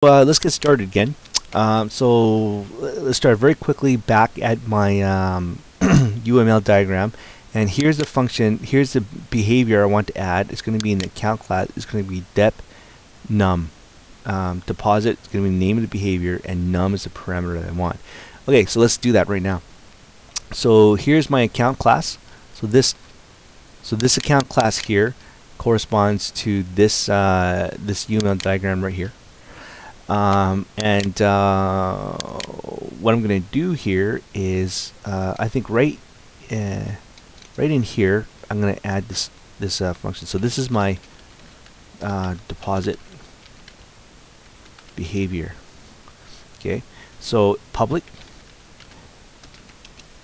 Let's get started again. So let's start very quickly back at my UML diagram, and here's the function. Here's the behavior I want to add. It's going to be in the account class. It's going to be dep num deposit. It's going to be the name of the behavior, and num is the parameter that I want. Okay, so let's do that right now. So here's my account class. So this account class here corresponds to this this UML diagram right here. What I'm going to do here is I think right in here I'm going to add this function. So this is my deposit behavior. Okay, so public.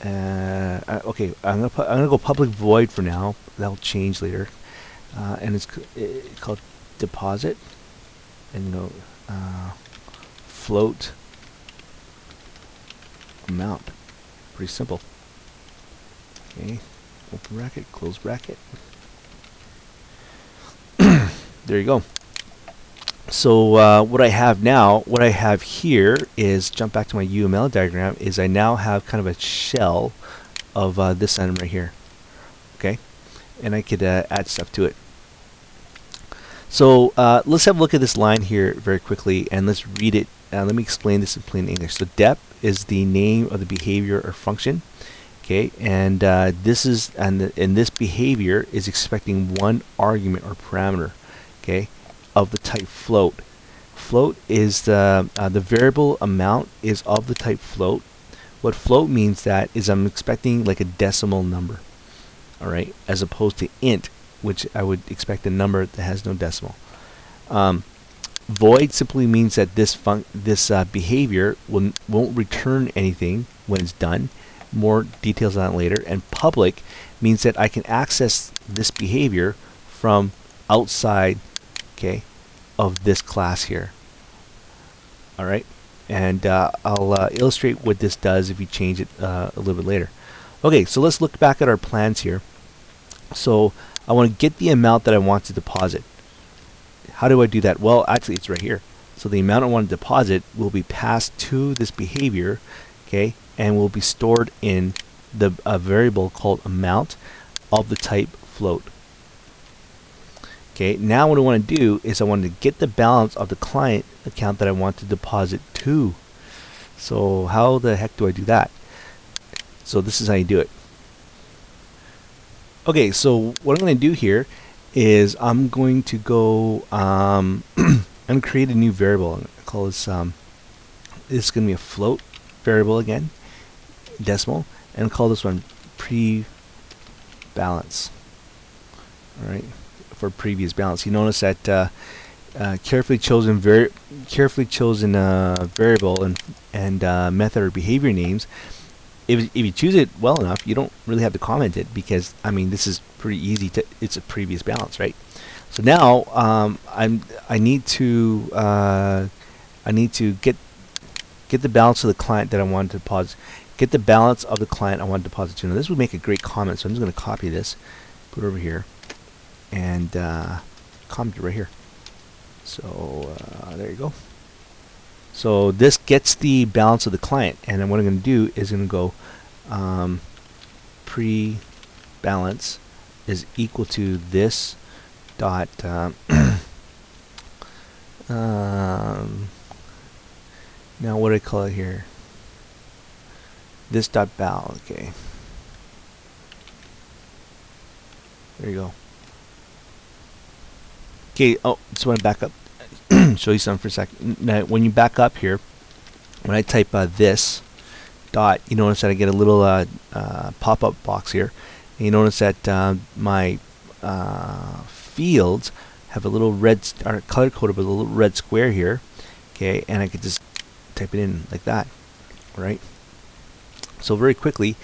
Okay, I'm gonna go public void for now. That'll change later, and it's called deposit, and go float amount. Pretty simple. Okay, open bracket, close bracket. There you go. So what I have now, what I have here is, jump back to my UML diagram, is I now have kind of a shell of this item right here. Okay, and I could add stuff to it. So let's have a look at this line here very quickly, and let's read it. Let me explain this in plain English. So dep is the name of the behavior or function. Okay, and this behavior is expecting one argument or parameter. Okay, of the type float. Float is the variable amount is of the type float. What float means that is I'm expecting like a decimal number. All right, as opposed to int, which I would expect a number that has no decimal. Void simply means that this behavior won't return anything when it's done. More details on that later. And public means that I can access this behavior from outside, okay, of this class here. All right, and I'll illustrate what this does if you change it a little bit later. Okay, so let's look back at our plans here. So I want to get the amount that I want to deposit. How do I do that? Well, actually, it's right here. So the amount I want to deposit will be passed to this behavior, okay, and will be stored in the variable called amount of the type float. Okay, now what I want to do is I want to get the balance of the client account that I want to deposit to. So how the heck do I do that? So this is how you do it. Okay, so what I'm going to do here is I'm going to go, I'm going to create a new variable. I'm going to call this, this is going to be a float variable again, decimal, and call this one pre-balance. All right, for previous balance. You notice that carefully chosen variable and method or behavior names. If you choose it well enough, you don't really have to comment it, because I mean this is pretty easy to. It's a previous balance, right? So now I need to get the balance of the client that I want to deposit. Get the balance of the client I want to deposit to. Now this would make a great comment, so I'm just going to copy this, put it over here, and comment it right here. So there you go. So this gets the balance of the client, and then what I'm going to do is I'm going to go pre-balance is equal to this dot now what do I call it here? This dot bal. Okay, there you go. Okay, oh, just want to back up. Show you something for a second. Now, when you back up here, when I type this dot, you notice that I get a little pop-up box here. And you notice that my fields have a little red, are color coded with a little red square here. Okay, and I could just type it in like that, right? So very quickly,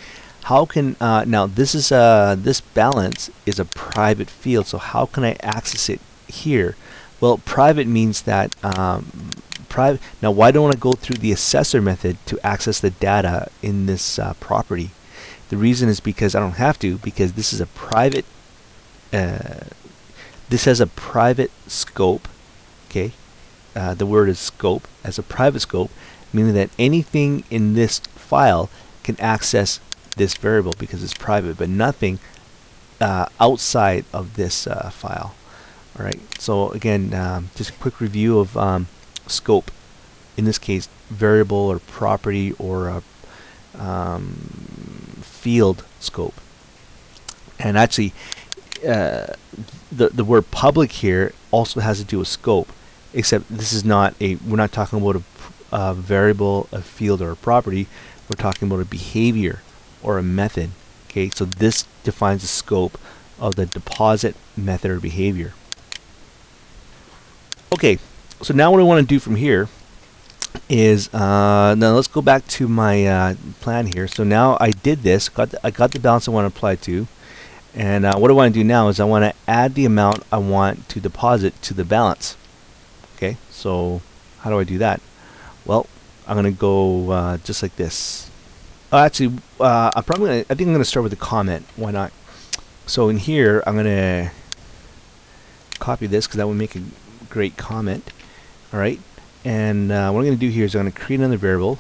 how can now this is this balance is a private field. So how can I access it here? Well, private means that private. Now, why don't I go through the assessor method to access the data in this property? The reason is because I don't have to, because this is a private this has a private scope, okay, the word is scope as a private scope, meaning that anything in this file can access this variable because it's private, but nothing outside of this file. All right. So again, just a quick review of scope. In this case, variable or property or field scope. And actually, the word public here also has to do with scope, except this is not we're not talking about a variable, a field, or a property. We're talking about a behavior or a method. Okay, so this defines the scope of the deposit method or behavior. Okay, so now what I want to do from here is now let's go back to my plan here. So now I did this, I got the balance I want to apply to, and what I want to do now is I want to add the amount I want to deposit to the balance. Okay, so how do I do that? Well, I'm going to go just like this. Actually, I think I'm going to start with a comment. Why not? So in here, I'm going to copy this because that would make a great comment. All right, and what I'm going to do here is I'm going to create another variable,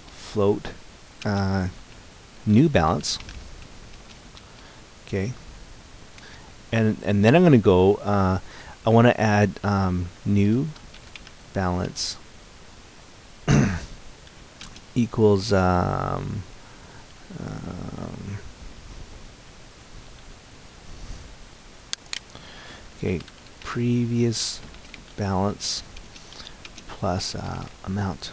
float new balance. Okay, and then I'm going to go. I want to add new balance equals okay, previous balance plus amount.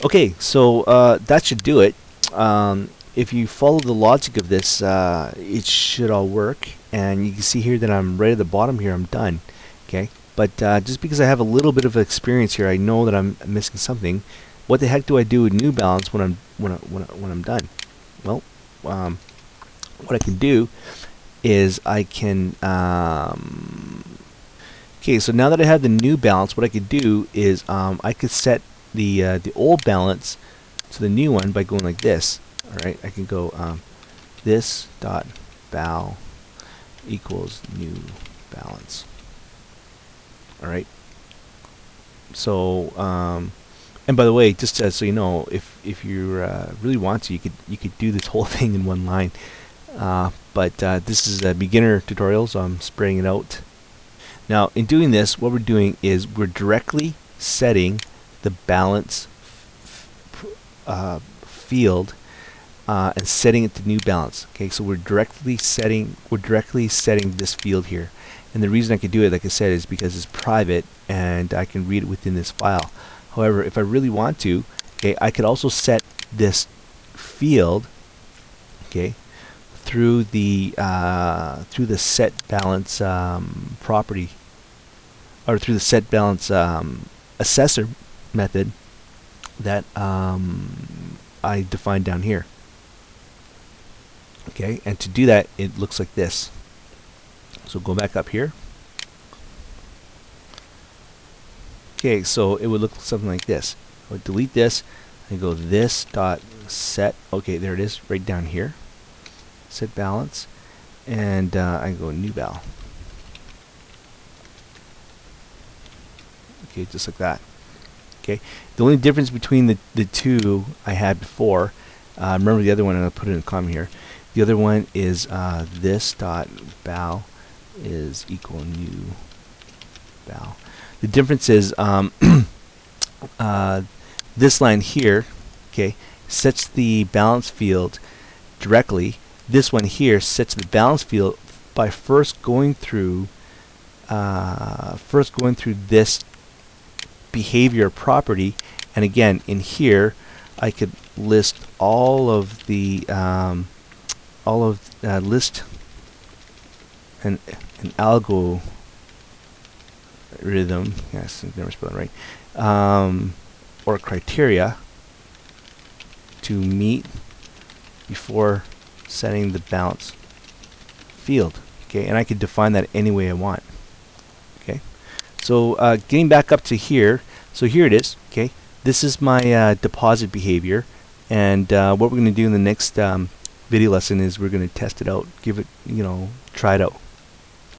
Okay, so that should do it. If you follow the logic of this, it should all work. And you can see here that I'm right at the bottom here. I'm done. Okay, but just because I have a little bit of experience here, I know that I'm missing something. What the heck do I do with new balance when I'm done? Well, what I can do is I can okay, so now that I have the new balance, what I could do is I could set the old balance to the new one by going like this. All right, I can go this dot bal equals new balance. All right. So and by the way, just so you know, if you really want to, you could do this whole thing in one line. But this is a beginner tutorial, so I'm spraying it out. Now, in doing this, what we're doing is we're directly setting the balance field and setting it to new balance. Okay, so we're directly setting this field here. And the reason I could do it, like I said, is because it's private and I can read it within this file. However, if I really want to, okay, I could also set this field, okay, through the set balance property, or through the set balance assessor method that I defined down here. Okay, and to do that, it looks like this. So go back up here. Okay, so it would look something like this. I would delete this and go this dot set. Okay, there it is, right down here. Set balance, and I go new bal. Okay, just like that. Okay, the only difference between the two I had before, remember the other one, and I'll put it in a comment here. The other one is this dot bal is equal new bal. The difference is this line here, okay, sets the balance field directly. This one here sets the balance field by first going through this behavior property. And again, in here, I could list all of the list an algorithm. Yes, I never spelled it right. Or criteria to meet before setting the balance field. Okay, and I could define that any way I want. Okay, so getting back up to here, so here it is. Okay, this is my deposit behavior, and what we're going to do in the next video lesson is we're going to test it out, give it, try it out.